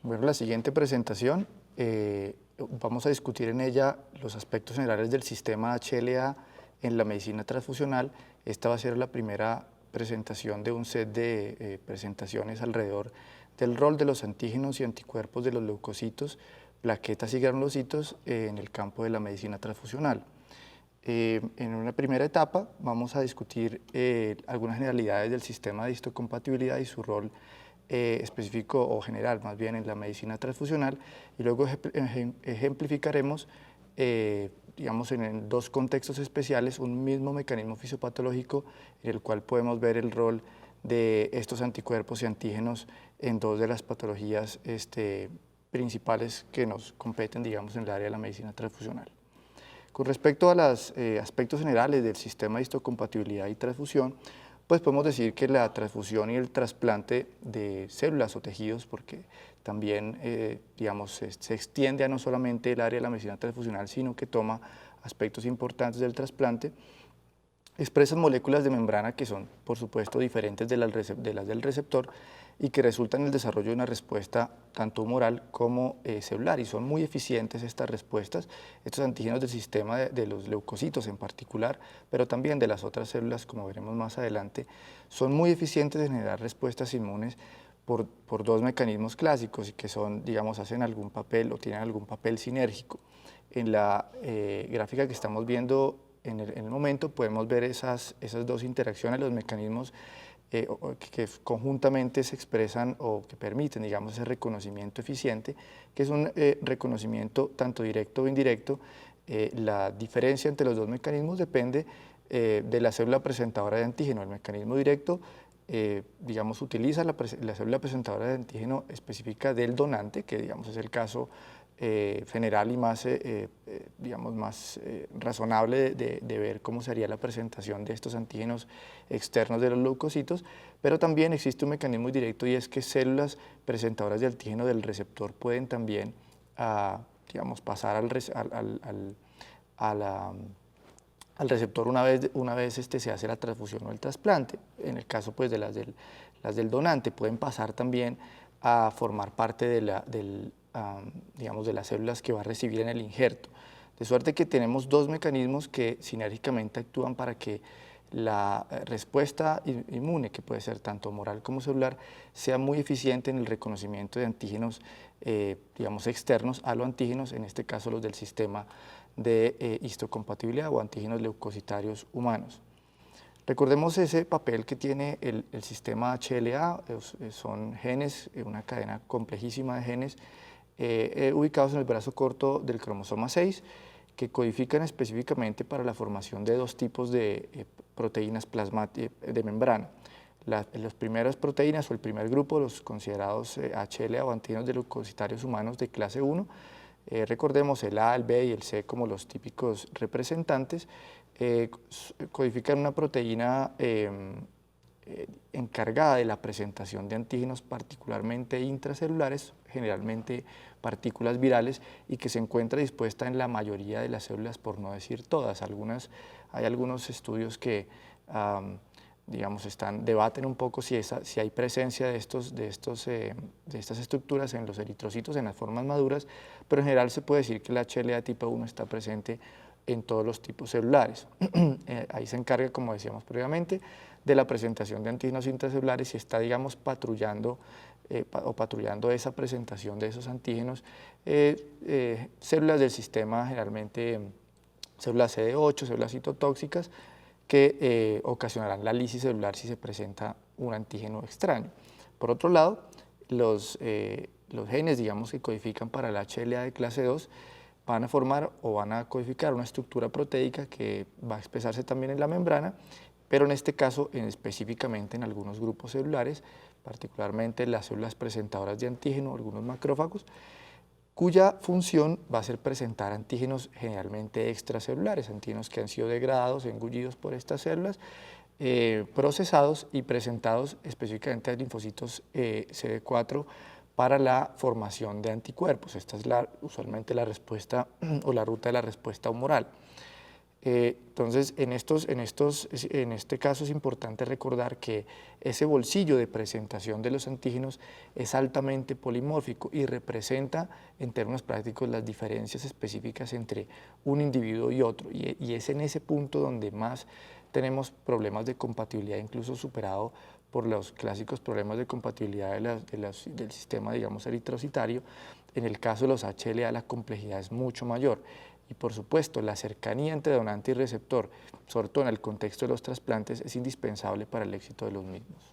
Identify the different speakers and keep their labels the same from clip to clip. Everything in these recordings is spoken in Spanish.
Speaker 1: Bueno, la siguiente presentación, vamos a discutir en ella los aspectos generales del sistema HLA en la medicina transfusional. Esta va a ser la primera presentación de un set de presentaciones alrededor del rol de los antígenos y anticuerpos de los leucocitos, plaquetas y granulocitos en el campo de la medicina transfusional. En una primera etapa vamos a discutir algunas generalidades del sistema de histocompatibilidad y su rol específico o general, más bien en la medicina transfusional, y luego ejemplificaremos, digamos, en dos contextos especiales, un mismo mecanismo fisiopatológico en el cual podemos ver el rol de estos anticuerpos y antígenos en dos de las patologías principales que nos competen, digamos, en el área de la medicina transfusional. Con respecto a los aspectos generales del sistema de histocompatibilidad y transfusión, pues podemos decir que la transfusión y el trasplante de células o tejidos, porque también digamos, se extiende a no solamente el área de la medicina transfusional, sino que toma aspectos importantes del trasplante, expresan moléculas de membrana que son, por supuesto, diferentes de las del receptor y que resultan en el desarrollo de una respuesta tanto humoral como celular, y son muy eficientes estas respuestas, estos antígenos del sistema de los leucocitos en particular, pero también de las otras células, como veremos más adelante, son muy eficientes en generar respuestas inmunes por dos mecanismos clásicos y que son, digamos, hacen algún papel o tienen algún papel sinérgico. En la gráfica que estamos viendo en el momento podemos ver esas dos interacciones, los mecanismos que conjuntamente se expresan o que permiten, digamos, ese reconocimiento eficiente, que es un reconocimiento tanto directo o indirecto. La diferencia entre los dos mecanismos depende de la célula presentadora de antígeno. El mecanismo directo, digamos, utiliza la célula presentadora de antígeno específica del donante, que, digamos, es el caso general y más, digamos, más razonable de ver cómo sería la presentación de estos antígenos externos de los leucocitos, pero también existe un mecanismo directo, y es que células presentadoras de antígeno del receptor pueden también, digamos, pasar al receptor una vez se hace la transfusión o el trasplante. En el caso, pues, de las del donante, pueden pasar también a formar parte digamos, de las células que va a recibir en el injerto. De suerte que tenemos dos mecanismos que sinérgicamente actúan para que la respuesta inmune, que puede ser tanto humoral como celular, sea muy eficiente en el reconocimiento de antígenos, digamos, externos a los antígenos, en este caso los del sistema de histocompatibilidad o antígenos leucocitarios humanos. Recordemos ese papel que tiene el sistema HLA, son genes, una cadena complejísima de genes ubicados en el brazo corto del cromosoma 6, que codifican específicamente para la formación de dos tipos de proteínas de membrana. Las primeras proteínas o el primer grupo, los considerados HLA o antígenos de leucocitarios humanos de clase 1, recordemos el A, el B y el C como los típicos representantes, codifican una proteína encargada de la presentación de antígenos particularmente intracelulares, generalmente partículas virales, y que se encuentra dispuesta en la mayoría de las células, por no decir todas. Hay algunos estudios que digamos, debaten un poco si hay presencia de estas estructuras en los eritrocitos, en las formas maduras, pero en general se puede decir que la HLA tipo 1 está presente en todos los tipos celulares. Ahí se encarga, como decíamos previamente, de la presentación de antígenos intracelulares y está, digamos, patrullando esa presentación de esos antígenos células del sistema, generalmente células CD8, células citotóxicas, que ocasionarán la lisis celular si se presenta un antígeno extraño. Por otro lado, los genes, digamos, que codifican para la HLA de clase 2 van a formar o van a codificar una estructura proteica que va a expresarse también en la membrana, pero en este caso específicamente en algunos grupos celulares, particularmente las células presentadoras de antígeno, algunos macrófagos, cuya función va a ser presentar antígenos generalmente extracelulares, antígenos que han sido degradados, engullidos por estas células, procesados y presentados específicamente a linfocitos CD4 para la formación de anticuerpos. Esta es usualmente la respuesta o la ruta de la respuesta humoral. Entonces, en este caso es importante recordar que ese bolsillo de presentación de los antígenos es altamente polimórfico y representa en términos prácticos las diferencias específicas entre un individuo y otro, y es en ese punto donde más tenemos problemas de compatibilidad, incluso superado por los clásicos problemas de compatibilidad del sistema, digamos, eritrocitario. En el caso de los HLA la complejidad es mucho mayor. Y por supuesto, la cercanía entre donante y receptor, sobre todo en el contexto de los trasplantes, es indispensable para el éxito de los mismos.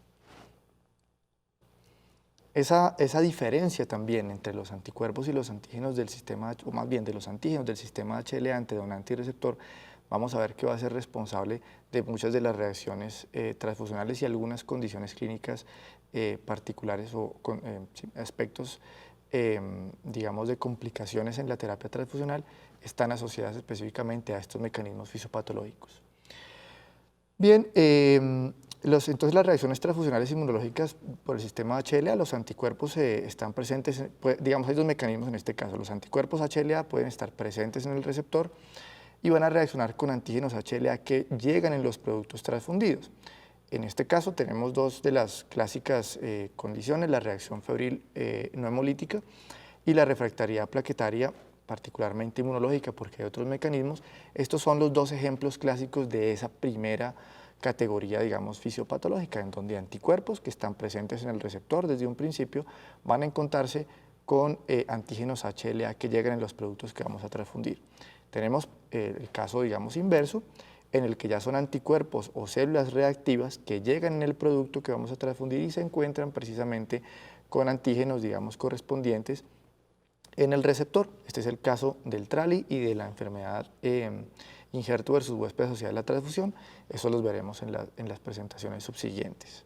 Speaker 1: Esa diferencia también entre los anticuerpos y los antígenos del sistema, o más bien de los antígenos del sistema HLA entre donante y receptor, vamos a ver que va a ser responsable de muchas de las reacciones transfusionales y algunas condiciones clínicas particulares o aspectos digamos, de complicaciones en la terapia transfusional están asociadas específicamente a estos mecanismos fisiopatológicos. Bien, entonces las reacciones transfusionales inmunológicas por el sistema HLA, los anticuerpos están presentes, digamos, hay dos mecanismos en este caso. Los anticuerpos HLA pueden estar presentes en el receptor y van a reaccionar con antígenos HLA que llegan en los productos transfundidos. En este caso tenemos dos de las clásicas condiciones, la reacción febril no hemolítica y la refractariedad plaquetaria, particularmente inmunológica, porque hay otros mecanismos. Estos son los dos ejemplos clásicos de esa primera categoría, digamos, fisiopatológica, en donde anticuerpos que están presentes en el receptor desde un principio van a encontrarse con antígenos HLA que llegan en los productos que vamos a transfundir. Tenemos el caso, digamos, inverso, en el que ya son anticuerpos o células reactivas que llegan en el producto que vamos a transfundir y se encuentran precisamente con antígenos, digamos, correspondientes en el receptor. Este es el caso del TRALI y de la enfermedad injerto versus huésped asociada a la transfusión. Eso los veremos en las presentaciones subsiguientes.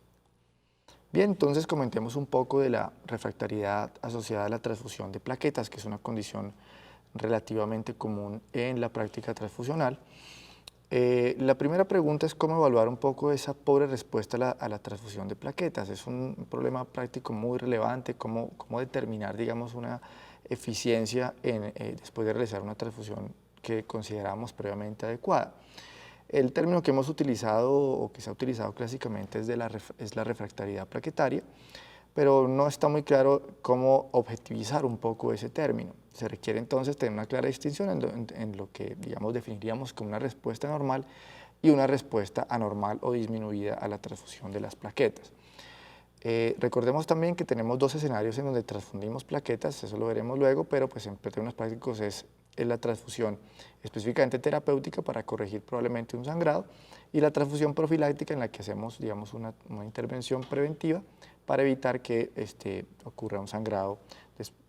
Speaker 1: Bien, entonces comentemos un poco de la refractariedad asociada a la transfusión de plaquetas, que es una condición relativamente común en la práctica transfusional. La primera pregunta es cómo evaluar un poco esa pobre respuesta a la transfusión de plaquetas. Es un problema práctico muy relevante, cómo determinar, digamos, una eficiencia después de realizar una transfusión que consideramos previamente adecuada. El término que hemos utilizado o que se ha utilizado clásicamente es la refractariedad plaquetaria, pero no está muy claro cómo objetivizar un poco ese término. Se requiere entonces tener una clara distinción en lo que, digamos, definiríamos como una respuesta normal y una respuesta anormal o disminuida a la transfusión de las plaquetas. Recordemos también que tenemos dos escenarios en donde transfundimos plaquetas, eso lo veremos luego, pero pues en términos prácticos es la transfusión específicamente terapéutica para corregir probablemente un sangrado y la transfusión profiláctica en la que hacemos, digamos, una intervención preventiva para evitar que ocurra un sangrado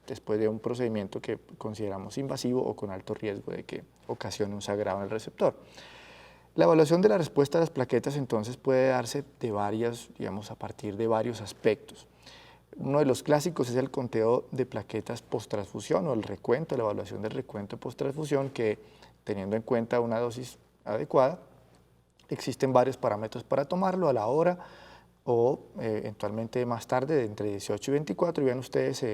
Speaker 1: después de un procedimiento que consideramos invasivo o con alto riesgo de que ocasione un sangrado en el receptor. La evaluación de la respuesta a las plaquetas entonces puede darse digamos, a partir de varios aspectos. Uno de los clásicos es el conteo de plaquetas post-transfusión o el recuento, la evaluación del recuento post-transfusión, que teniendo en cuenta una dosis adecuada, existen varios parámetros para tomarlo a la hora o eventualmente más tarde, de entre 18 y 24, y vean ustedes,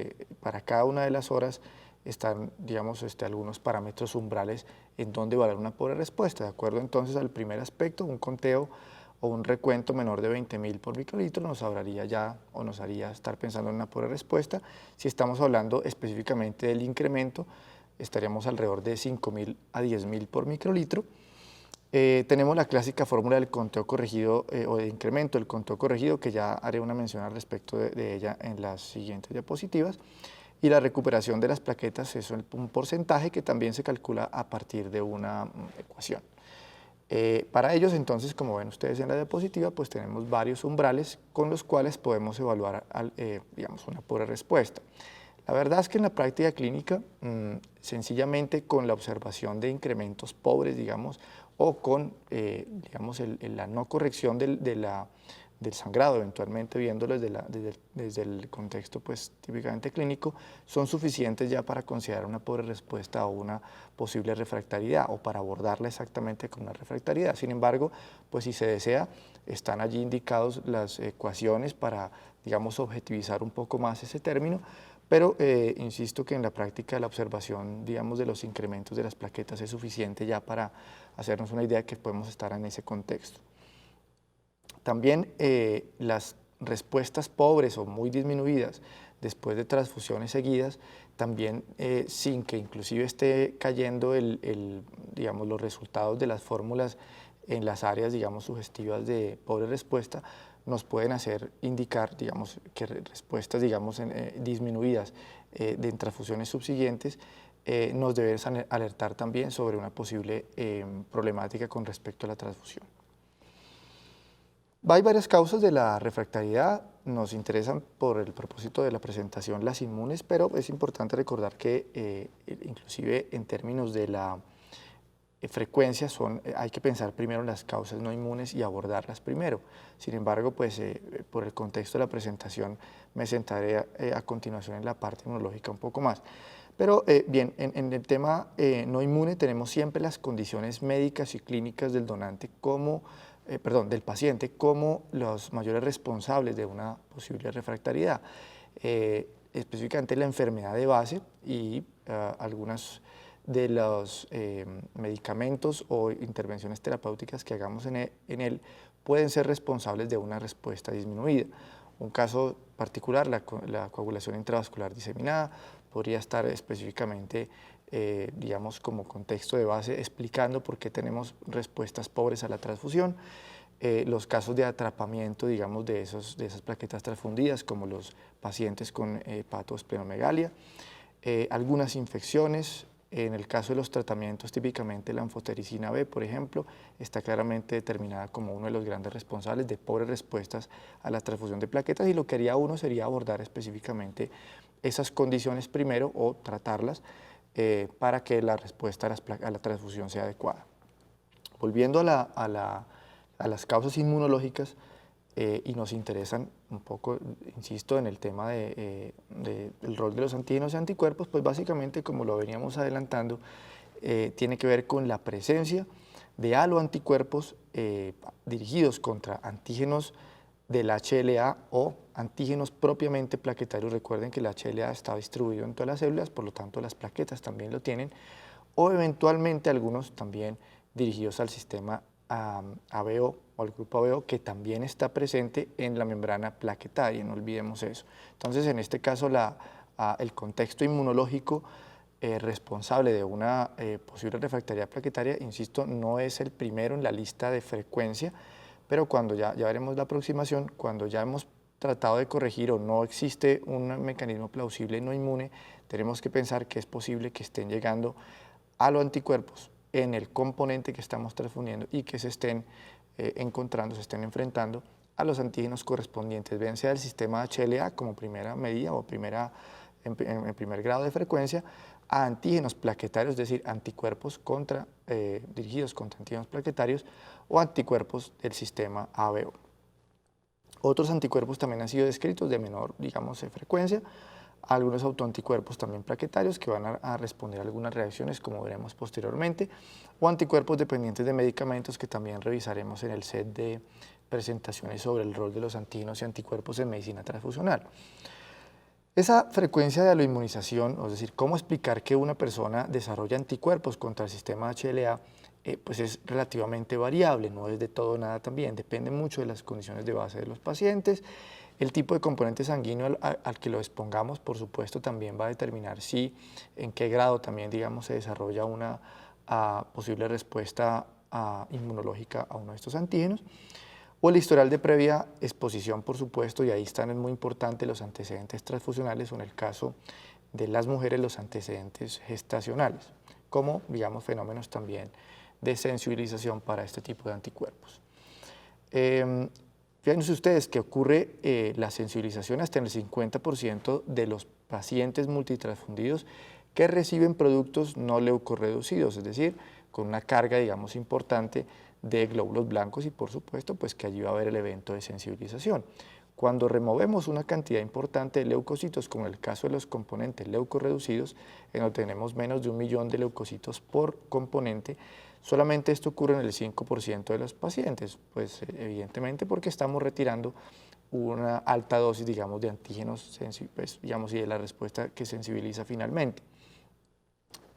Speaker 1: para cada una de las horas están, digamos, algunos parámetros umbrales en donde evaluar una pobre respuesta. De acuerdo entonces al primer aspecto, un conteo o un recuento menor de 20.000 por microlitro nos hablaría ya o nos haría estar pensando en una pobre respuesta. Si estamos hablando específicamente del incremento, estaríamos alrededor de 5.000 a 10.000 por microlitro. Tenemos la clásica fórmula del conteo corregido o de incremento del conteo corregido, que ya haré una mención al respecto de ella en las siguientes diapositivas. Y la recuperación de las plaquetas es un porcentaje que también se calcula a partir de una ecuación. Para ellos, entonces, como ven ustedes en la diapositiva, pues tenemos varios umbrales con los cuales podemos evaluar, digamos, una pobre respuesta. La verdad es que en la práctica clínica, sencillamente con la observación de incrementos pobres, digamos, o con, digamos, la no corrección del sangrado, eventualmente viéndolo desde el contexto pues, típicamente clínico, son suficientes ya para considerar una pobre respuesta o una posible refractariedad o para abordarla exactamente con una refractariedad. Sin embargo, pues si se desea, están allí indicados las ecuaciones para, digamos, objetivizar un poco más ese término, pero insisto que en la práctica la observación, digamos, de los incrementos de las plaquetas es suficiente ya para hacernos una idea de que podemos estar en ese contexto. También las respuestas pobres o muy disminuidas después de transfusiones seguidas, también sin que inclusive esté cayendo digamos, los resultados de las fórmulas en las áreas, digamos, sugestivas de pobre respuesta, nos pueden hacer indicar, digamos, que respuestas, digamos, disminuidas de transfusiones subsiguientes nos deben alertar también sobre una posible problemática con respecto a la transfusión. Hay varias causas de la refractariedad, nos interesan por el propósito de la presentación las inmunes, pero es importante recordar que inclusive en términos de la frecuencia hay que pensar primero en las causas no inmunes y abordarlas primero. Sin embargo, pues por el contexto de la presentación me centraré a continuación en la parte inmunológica un poco más. Pero bien, en el tema no inmune tenemos siempre las condiciones médicas y clínicas del donante del paciente como los mayores responsables de una posible refractariedad. Específicamente la enfermedad de base y algunos de los medicamentos o intervenciones terapéuticas que hagamos en él pueden ser responsables de una respuesta disminuida. Un caso particular, la coagulación intravascular diseminada, podría estar específicamente, digamos, como contexto de base, explicando por qué tenemos respuestas pobres a la transfusión. Los casos de atrapamiento, digamos, de esas plaquetas transfundidas, como los pacientes con hepatosplenomegalia, algunas infecciones. En el caso de los tratamientos, típicamente la anfotericina B, por ejemplo, está claramente determinada como uno de los grandes responsables de pobres respuestas a la transfusión de plaquetas, y lo que haría uno sería abordar específicamente esas condiciones primero o tratarlas para que la respuesta a la transfusión sea adecuada. Volviendo a las causas inmunológicas, y nos interesan un poco, insisto, en el tema del rol de los antígenos y anticuerpos, pues básicamente, como lo veníamos adelantando, tiene que ver con la presencia de haloanticuerpos dirigidos contra antígenos del HLA o antígenos propiamente plaquetarios. Recuerden que el HLA está distribuido en todas las células, por lo tanto las plaquetas también lo tienen, o eventualmente algunos también dirigidos al sistema ABO o al grupo ABO, que también está presente en la membrana plaquetaria, no olvidemos eso. Entonces, en este caso, el contexto inmunológico responsable de una posible refractariedad plaquetaria, insisto, no es el primero en la lista de frecuencia, pero cuando ya veremos la aproximación, cuando ya hemos tratado de corregir o no existe un mecanismo plausible no inmune, tenemos que pensar que es posible que estén llegando a los anticuerpos en el componente que estamos transfundiendo y que se estén se estén enfrentando a los antígenos correspondientes, bien sea del sistema HLA como primera medida o en primer grado de frecuencia, a antígenos plaquetarios, es decir, anticuerpos dirigidos contra antígenos plaquetarios o anticuerpos del sistema ABO. Otros anticuerpos también han sido descritos de menor, digamos, frecuencia, algunos autoanticuerpos también plaquetarios que van a responder a algunas reacciones, como veremos posteriormente, o anticuerpos dependientes de medicamentos que también revisaremos en el set de presentaciones sobre el rol de los antígenos y anticuerpos en medicina transfusional. Esa frecuencia de aloinmunización, es decir, cómo explicar que una persona desarrolla anticuerpos contra el sistema HLA, pues es relativamente variable, no es de todo nada también, depende mucho de las condiciones de base de los pacientes. El tipo de componente sanguíneo al que lo expongamos, por supuesto, también va a determinar en qué grado también, digamos, se desarrolla una posible respuesta inmunológica a uno de estos antígenos. O el historial de previa exposición, por supuesto, y ahí están muy importantes los antecedentes transfusionales, o en el caso de las mujeres, los antecedentes gestacionales, como, digamos, fenómenos también de sensibilización para este tipo de anticuerpos. Fíjense ustedes que ocurre la sensibilización hasta en el 50% de los pacientes multitransfundidos que reciben productos no leucorreducidos, es decir, con una carga, digamos, importante de glóbulos blancos, y por supuesto, pues que allí va a haber el evento de sensibilización. Cuando removemos una cantidad importante de leucocitos, como en el caso de los componentes leucorreducidos, en donde tenemos menos de 1 millón de leucocitos por componente, solamente esto ocurre en el 5% de los pacientes, pues evidentemente porque estamos retirando una alta dosis, digamos, de antígenos, pues, digamos, y de la respuesta que sensibiliza finalmente.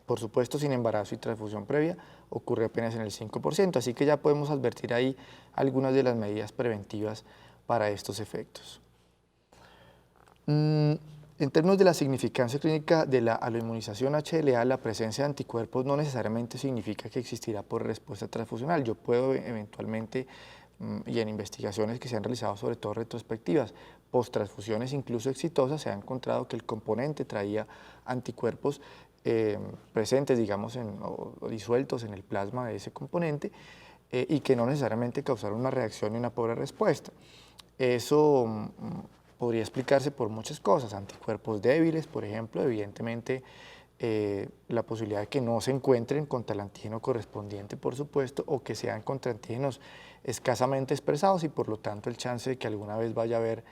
Speaker 1: Por supuesto, sin embarazo y transfusión previa, ocurre apenas en el 5%, así que ya podemos advertir ahí algunas de las medidas preventivas para estos efectos. En términos de la significancia clínica de la aloinmunización HLA, la presencia de anticuerpos no necesariamente significa que existirá por respuesta transfusional. Yo puedo eventualmente, y en investigaciones que se han realizado, sobre todo retrospectivas, post-transfusiones incluso exitosas, se ha encontrado que el componente traía anticuerpos presentes, digamos, o disueltos en el plasma de ese componente, y que no necesariamente causaron una reacción y una pobre respuesta. Eso podría explicarse por muchas cosas, anticuerpos débiles, por ejemplo, evidentemente la posibilidad de que no se encuentren contra el antígeno correspondiente, por supuesto, o que sean contra antígenos escasamente expresados y por lo tanto el chance de que alguna vez vaya a haber,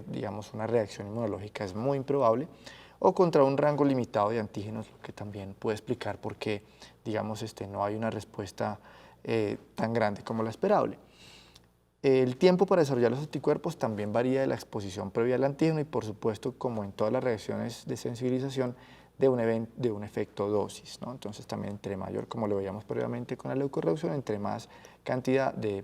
Speaker 1: digamos, una reacción inmunológica es muy improbable, o contra un rango limitado de antígenos, lo que también puede explicar por qué, digamos, no hay una respuesta tan grande como la esperable. El tiempo para desarrollar los anticuerpos también varía de la exposición previa al antígeno y, por supuesto, como en todas las reacciones de sensibilización, de un efecto dosis, ¿no? Entonces, también entre mayor, como lo veíamos previamente con la leucorreducción, entre más cantidad de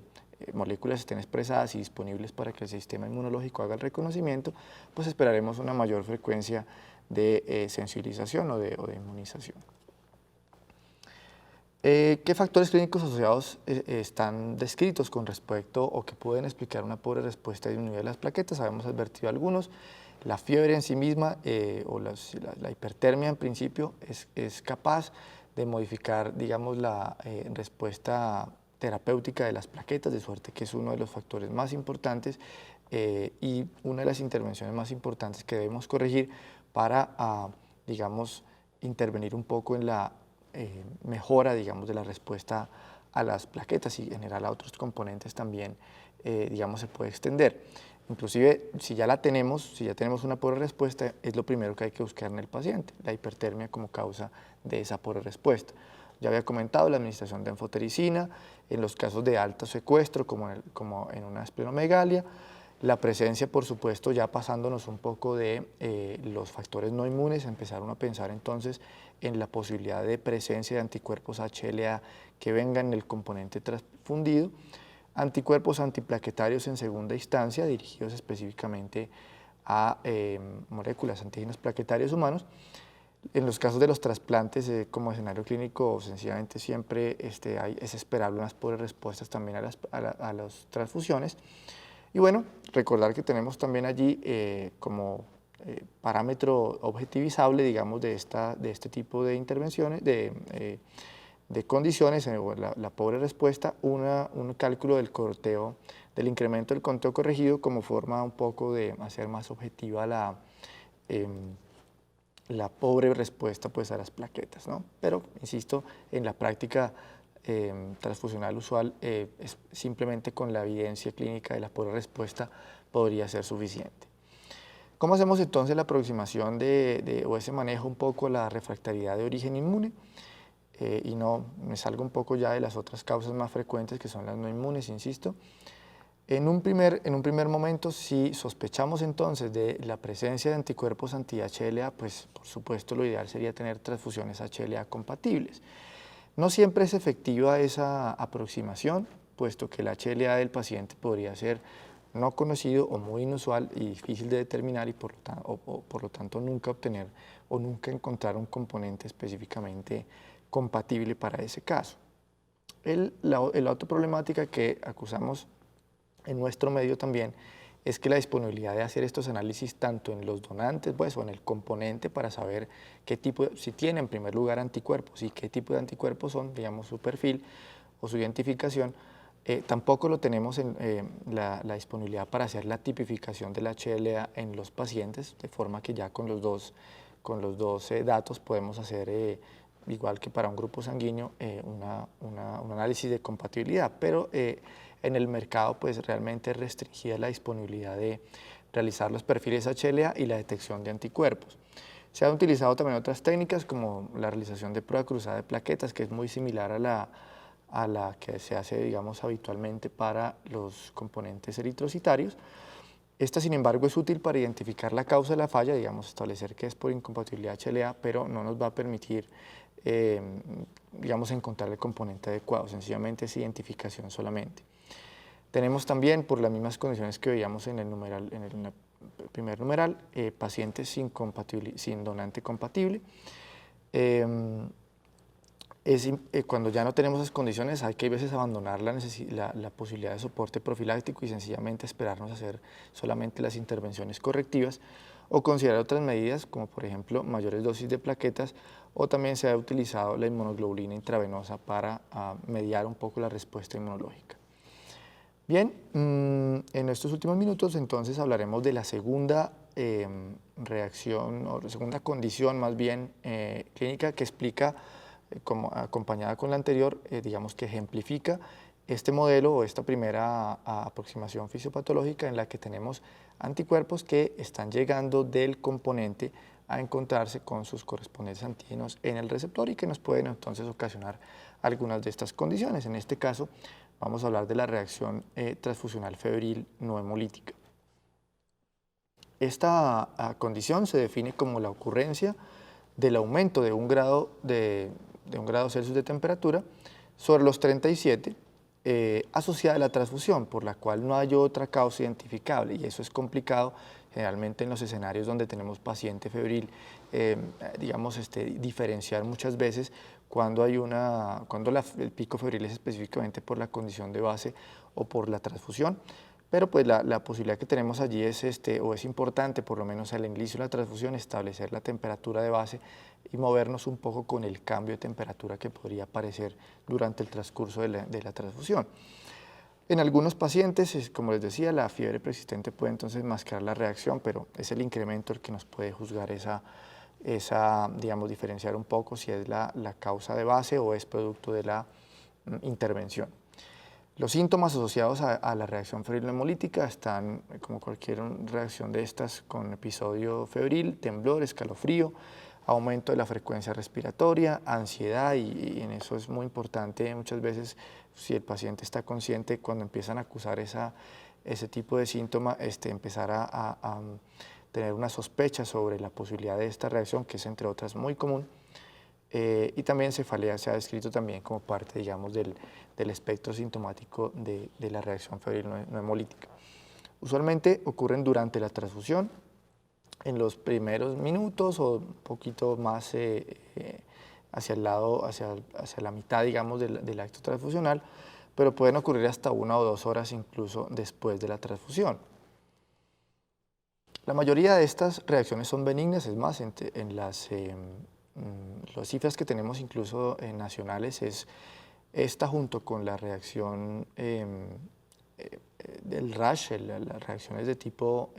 Speaker 1: moléculas estén expresadas y disponibles para que el sistema inmunológico haga el reconocimiento, pues esperaremos una mayor frecuencia de sensibilización o de inmunización. ¿Qué factores clínicos asociados están descritos con respecto o que pueden explicar una pobre respuesta disminuida de las plaquetas? Habíamos advertido algunos. La fiebre en sí misma o la hipertermia en principio es capaz de modificar, digamos, la respuesta terapéutica de las plaquetas, de suerte que es uno de los factores más importantes y una de las intervenciones más importantes que debemos corregir para, digamos, intervenir un poco en la mejora, digamos, de la respuesta a las plaquetas y en general a otros componentes también, digamos, se puede extender. Inclusive, si ya tenemos una pobre respuesta, es lo primero que hay que buscar en el paciente, la hipertermia como causa de esa pobre respuesta. Ya había comentado la administración de anfotericina, en los casos de alto secuestro, como en una esplenomegalia, la presencia, por supuesto, ya pasándonos un poco de los factores no inmunes, empezaron a pensar entonces en la posibilidad de presencia de anticuerpos HLA que vengan en el componente transfundido, anticuerpos antiplaquetarios en segunda instancia, dirigidos específicamente a moléculas antígenos plaquetarios humanos. En los casos de los trasplantes, como escenario clínico, sencillamente siempre es esperable unas pobres respuestas también a las transfusiones. Y bueno, recordar que tenemos también allí como parámetro objetivizable, digamos, de este tipo de intervenciones, de condiciones, la pobre respuesta, un cálculo del corteo, del incremento del conteo corregido como forma un poco de hacer más objetiva la pobre respuesta, pues, a las plaquetas, ¿no? Pero, insisto, en la práctica transfusional usual, es simplemente con la evidencia clínica de la pobre respuesta podría ser suficiente. ¿Cómo hacemos entonces la aproximación o ese manejo un poco la refractariedad de origen inmune? Y no me salgo un poco ya de las otras causas más frecuentes que son las no inmunes, insisto. En un primer momento, si sospechamos entonces de la presencia de anticuerpos anti-HLA, pues por supuesto lo ideal sería tener transfusiones HLA compatibles. No siempre es efectiva esa aproximación, puesto que el HLA del paciente podría ser no conocido o muy inusual y difícil de determinar y por lo tanto nunca obtener o nunca encontrar un componente específicamente compatible para ese caso. La otra problemática que acusamos en nuestro medio también es que la disponibilidad de hacer estos análisis tanto en los donantes, pues, o en el componente para saber qué tipo, si tiene en primer lugar anticuerpos y qué tipo de anticuerpos son, digamos, su perfil o su identificación, tampoco lo tenemos en la disponibilidad para hacer la tipificación del HLA en los pacientes, de forma que ya con los dos datos podemos hacer, igual que para un grupo sanguíneo, un análisis de compatibilidad, pero en el mercado pues realmente restringida la disponibilidad de realizar los perfiles HLA y la detección de anticuerpos. Se han utilizado también otras técnicas como la realización de prueba cruzada de plaquetas, que es muy similar a la que se hace, digamos, habitualmente para los componentes eritrocitarios, Esta, sin embargo, es útil para identificar la causa de la falla, digamos, establecer que es por incompatibilidad HLA, pero no nos va a permitir, digamos, encontrar el componente adecuado, sencillamente es identificación solamente. Tenemos también, por las mismas condiciones que veíamos en el numeral, primer numeral, pacientes sin donante compatible. Cuando ya no tenemos esas condiciones, hay que a veces abandonar la posibilidad de soporte profiláctico y sencillamente esperarnos a hacer solamente las intervenciones correctivas o considerar otras medidas como por ejemplo mayores dosis de plaquetas, o también se ha utilizado la inmunoglobulina intravenosa para mediar un poco la respuesta inmunológica. Bien, en estos últimos minutos entonces hablaremos de la segunda reacción o segunda condición más bien clínica que explica, como acompañada con la anterior, digamos que ejemplifica este modelo o esta primera aproximación fisiopatológica en la que tenemos anticuerpos que están llegando del componente a encontrarse con sus correspondientes antígenos en el receptor y que nos pueden entonces ocasionar algunas de estas condiciones. En este caso vamos a hablar de la reacción transfusional febril no hemolítica. Esta condición se define como la ocurrencia del aumento de un grado Celsius de temperatura sobre los 37 asociada a la transfusión, por la cual no hay otra causa identificable, y eso es complicado generalmente en los escenarios donde tenemos paciente febril, digamos, diferenciar muchas veces cuando el pico febril es específicamente por la condición de base o por la transfusión. Pero pues la posibilidad que tenemos allí es, o es importante, por lo menos al inicio de la transfusión, establecer la temperatura de base y movernos un poco con el cambio de temperatura que podría aparecer durante el transcurso de la transfusión. En algunos pacientes, como les decía, la fiebre persistente puede entonces mascarar la reacción, pero es el incremento el que nos puede juzgar digamos, diferenciar un poco si es la causa de base o es producto de la intervención. Los síntomas asociados a la reacción febril no hemolítica están, como cualquier reacción de estas, con episodio febril, temblor, escalofrío, aumento de la frecuencia respiratoria, ansiedad, y en eso es muy importante muchas veces, si el paciente está consciente, cuando empiezan a acusar ese tipo de síntoma, empezar a tener una sospecha sobre la posibilidad de esta reacción, que es entre otras muy común. Y también cefalea se ha descrito también como parte, digamos, del espectro sintomático de la reacción febril no hemolítica. Usualmente ocurren durante la transfusión, en los primeros minutos o un poquito más hacia la mitad, digamos, del acto transfusional, pero pueden ocurrir hasta 1 o 2 horas incluso después de la transfusión. La mayoría de estas reacciones son benignas, es más, en las cifras que tenemos incluso nacionales es esta junto con la reacción del rash, las reacciones de tipo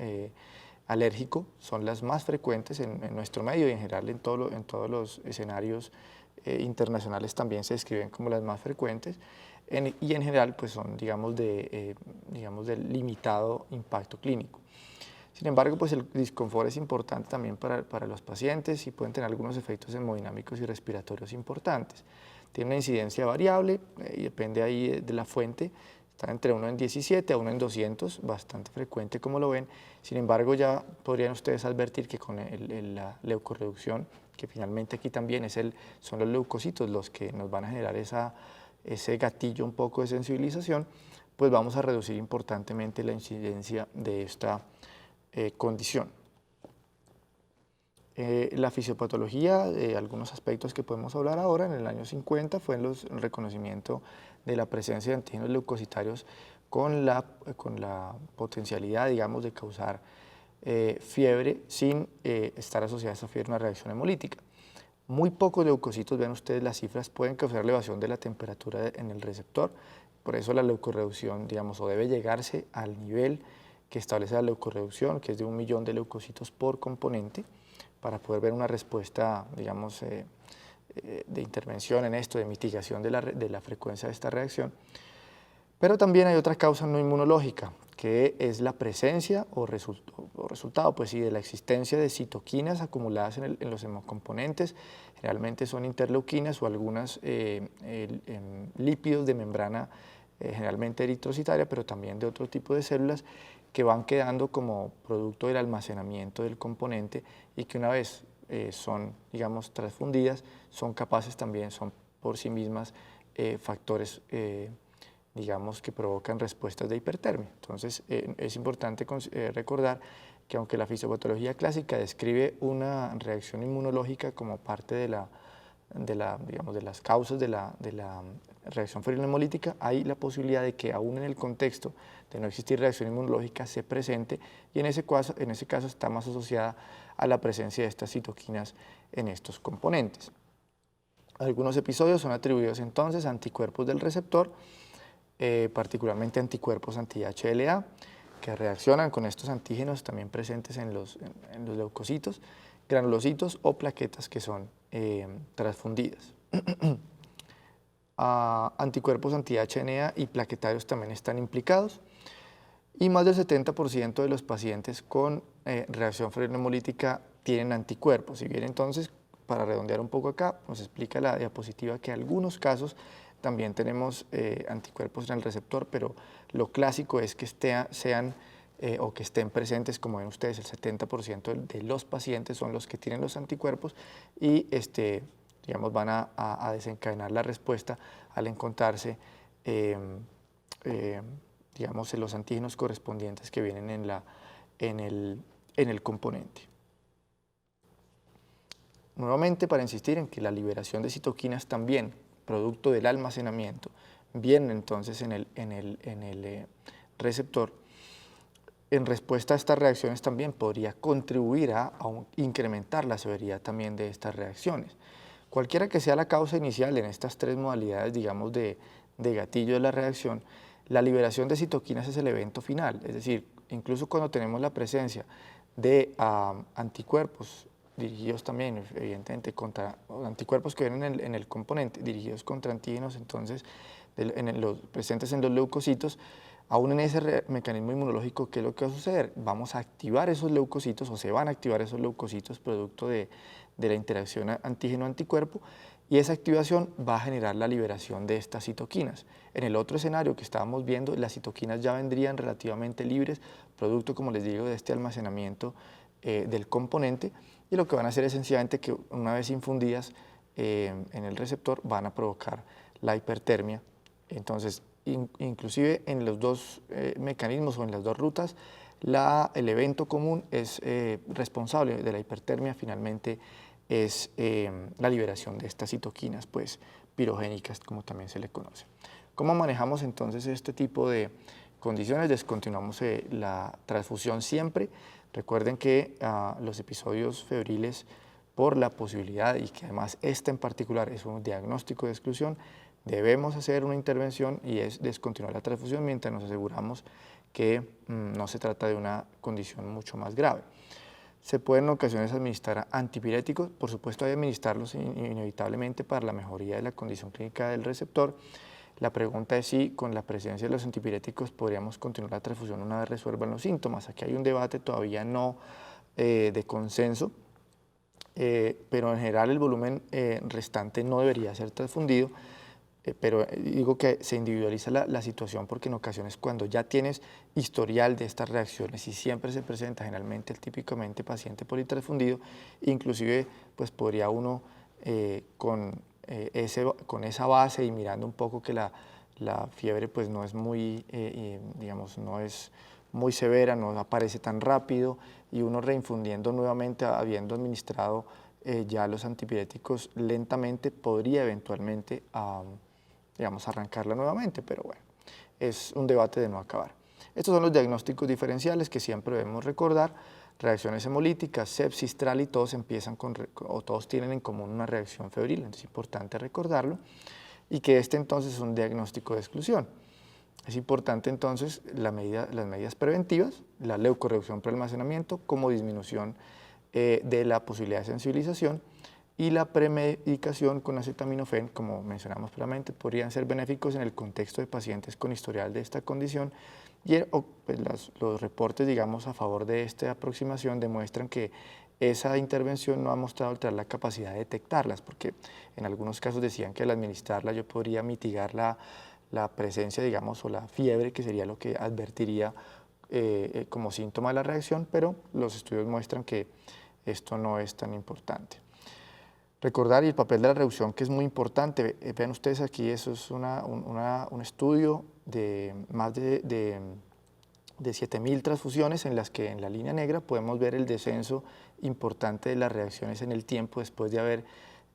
Speaker 1: alérgico son las más frecuentes en nuestro medio y en general en todos los escenarios internacionales también se describen como las más frecuentes y en general pues son digamos de limitado impacto clínico. Sin embargo, pues el disconfort es importante también para los pacientes y pueden tener algunos efectos hemodinámicos y respiratorios importantes. Tiene una incidencia variable y depende ahí de la fuente, está entre 1 en 17 a 1 en 200, bastante frecuente como lo ven. Sin embargo, ya podrían ustedes advertir que con la leucorreducción, que finalmente aquí también son los leucocitos los que nos van a generar ese gatillo un poco de sensibilización, pues vamos a reducir importantemente la incidencia de esta condición. La fisiopatología, algunos aspectos que podemos hablar ahora, en el año 50 fue el reconocimiento de la presencia de antígenos leucocitarios con la potencialidad, digamos, de causar fiebre sin estar asociada a esa fiebre a una reacción hemolítica. Muy pocos leucocitos, vean ustedes las cifras, pueden causar elevación de la temperatura en el receptor, por eso la leucorreducción, digamos, o debe llegarse al nivel que establece la leucorreducción, que es de 1 millón de leucocitos por componente, para poder ver una respuesta, digamos, de intervención en esto, de mitigación de la frecuencia de esta reacción. Pero también hay otra causa no inmunológica, que es la presencia o resultado, pues sí, de la existencia de citoquinas acumuladas en los hemocomponentes. Generalmente son interleuquinas o algunos lípidos de membrana, generalmente eritrocitaria, pero también de otro tipo de células, que van quedando como producto del almacenamiento del componente y que una vez son, digamos, transfundidas, son capaces también, son por sí mismas factores, digamos, que provocan respuestas de hipertermia. Entonces, es importante recordar que aunque la fisiopatología clásica describe una reacción inmunológica como parte digamos, de las causas de la reacción febril hemolítica, hay la posibilidad de que aún en el contexto de no existir reacción inmunológica se presente y en ese caso está más asociada a la presencia de estas citoquinas en estos componentes. Algunos episodios son atribuidos entonces a anticuerpos del receptor, particularmente anticuerpos anti-HLA, que reaccionan con estos antígenos también presentes en los leucocitos, granulocitos o plaquetas que son transfundidas. Anticuerpos anti-HNA y plaquetarios también están implicados y más del 70% de los pacientes con reacción febril hemolítica tienen anticuerpos. Si bien entonces, para redondear un poco acá, nos explica la diapositiva que en algunos casos también tenemos anticuerpos en el receptor, pero lo clásico es que sean o que estén presentes, como ven ustedes, el 70% de los pacientes son los que tienen los anticuerpos y digamos, van a desencadenar la respuesta al encontrarse digamos, los antígenos correspondientes que vienen en el componente. Nuevamente, para insistir en que la liberación de citoquinas también, producto del almacenamiento, viene entonces en el receptor, en respuesta a estas reacciones también podría contribuir a incrementar la severidad también de estas reacciones. Cualquiera que sea la causa inicial en estas tres modalidades, digamos, de gatillo de la reacción, la liberación de citoquinas es el evento final, es decir, incluso cuando tenemos la presencia de anticuerpos dirigidos también, evidentemente, contra anticuerpos que vienen en el componente, dirigidos contra antígenos, entonces, los presentes en los leucocitos, aún en ese mecanismo inmunológico, ¿qué es lo que va a suceder? Vamos a activar esos leucocitos o se van a activar esos leucocitos producto de la interacción antígeno-anticuerpo y esa activación va a generar la liberación de estas citoquinas. En el otro escenario que estábamos viendo, las citoquinas ya vendrían relativamente libres, producto, como les digo, de este almacenamiento del componente y lo que van a hacer es sencillamente que una vez infundidas en el receptor van a provocar la hipertermia. Entonces, inclusive en los dos mecanismos o en las dos rutas, el evento común es responsable de la hipertermia, finalmente es la liberación de estas citoquinas pues, pirogénicas, como también se le conoce. ¿Cómo manejamos entonces este tipo de condiciones? Descontinuamos la transfusión siempre. Recuerden que los episodios febriles, por la posibilidad, y que además esta en particular es un diagnóstico de exclusión, debemos hacer una intervención y es descontinuar la transfusión mientras nos aseguramos que no se trata de una condición mucho más grave. Se pueden en ocasiones administrar antipiréticos, por supuesto hay que administrarlos inevitablemente para la mejoría de la condición clínica del receptor. La pregunta es si con la presencia de los antipiréticos podríamos continuar la transfusión una vez resuelvan los síntomas. Aquí hay un debate todavía no de consenso, pero en general el volumen restante no debería ser transfundido. Pero digo que se individualiza la situación porque en ocasiones cuando ya tienes historial de estas reacciones y siempre se presenta generalmente el típicamente paciente politransfundido, inclusive pues podría uno con esa base y mirando un poco que la fiebre pues no es muy, digamos, no es muy severa, no aparece tan rápido y uno reinfundiendo nuevamente habiendo administrado ya los antipiréticos lentamente podría eventualmente digamos, arrancarla nuevamente, pero bueno, es un debate de no acabar. Estos son los diagnósticos diferenciales que siempre debemos recordar. Reacciones hemolíticas, sepsis, TRALI, todos empiezan o todos tienen en común una reacción febril, entonces es importante recordarlo, y que entonces es un diagnóstico de exclusión. Es importante entonces las medidas preventivas, la leucorreducción por almacenamiento como disminución de la posibilidad de sensibilización, y la premedicación con acetaminofén, como mencionamos previamente, podrían ser benéficos en el contexto de pacientes con historial de esta condición y pues los reportes, digamos, a favor de esta aproximación demuestran que esa intervención no ha mostrado alterar la capacidad de detectarlas, porque en algunos casos decían que al administrarla yo podría mitigar la presencia, digamos, o la fiebre, que sería lo que advertiría como síntoma de la reacción, pero los estudios muestran que esto no es tan importante. Recordar el papel de la reducción, que es muy importante. Vean ustedes aquí, eso es un estudio de más de 7.000 transfusiones en las que en la línea negra podemos ver el descenso importante de las reacciones en el tiempo después de haber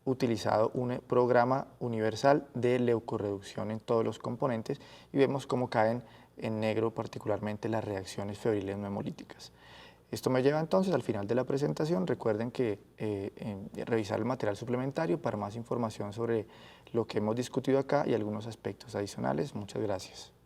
Speaker 1: utilizado un programa universal de leucorreducción en todos los componentes, y vemos cómo caen en negro particularmente las reacciones febriles no hemolíticas. Esto me lleva entonces al final de la presentación. Recuerden que revisar el material suplementario para más información sobre lo que hemos discutido acá y algunos aspectos adicionales. Muchas gracias.